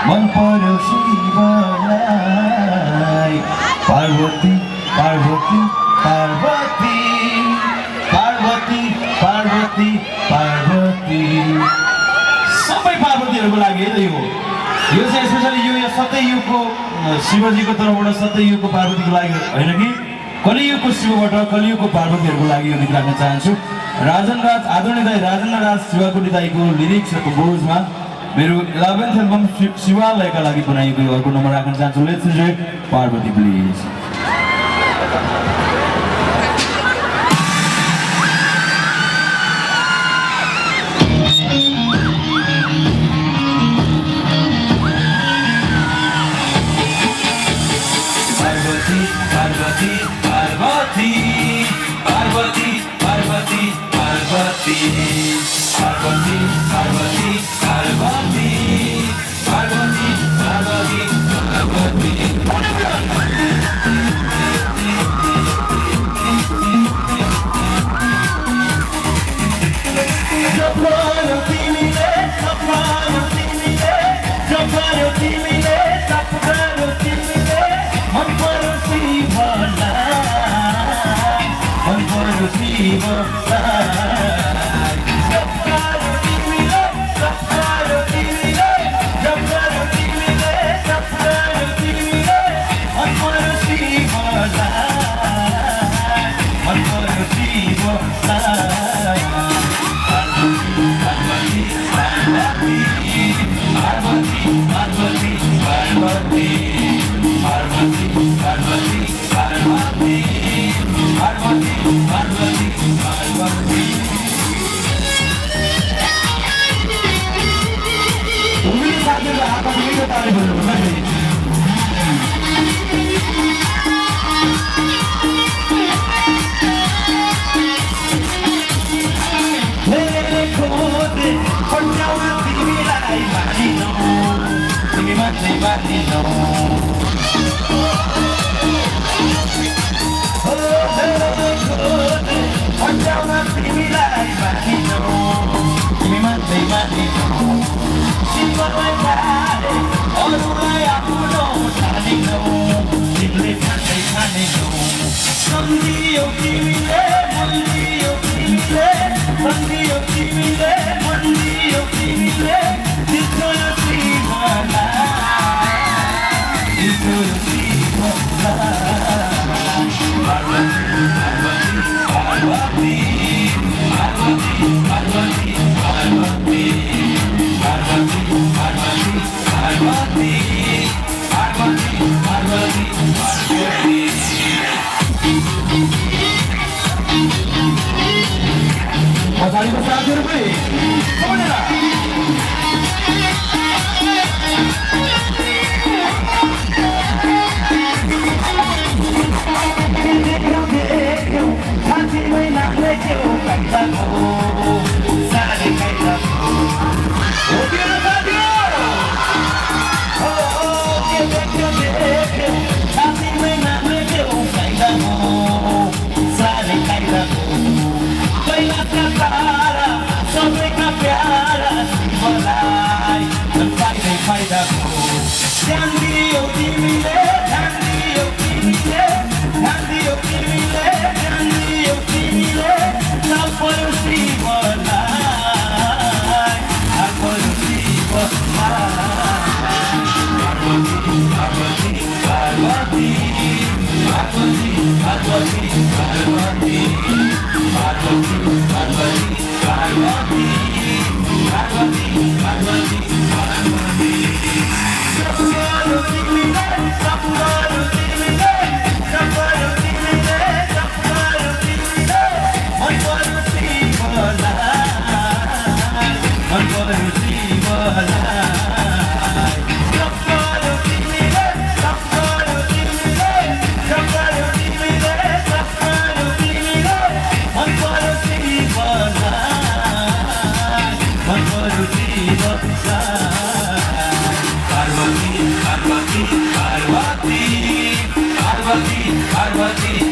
मन पर्यो शिवलाई पार्वती पार्वती पार्वती पार्वती पार्वती पार्वती सबै पार्वतीहरूको लागि है यो चाहिँ स्पेसली यो सत्ययुगको शिवजीको तर्फबाट सत्ययुगको पार्वतीको लागि होइन कि कलियुगको शिवबाट कलियुगको पार्वतीहरूको लागि यो गीत राख्न चाहन्छु। राजन राज आदरणीय दाई राजेन्द्र राज शिवाकोटी दाईको लिरिक्सहरूको बोझमा मेरो 11th एल्बम शिवालयका लागि बनाइएको अर्को नम्बर राख्न चाहन्छु। Let's enjoy Parvati please. Parvati Parvati Parvati Parvati Parvati Parvati Parvati Parvati Parvati Parvati Parvati Parvati, Parvati, Parvati, Parvati.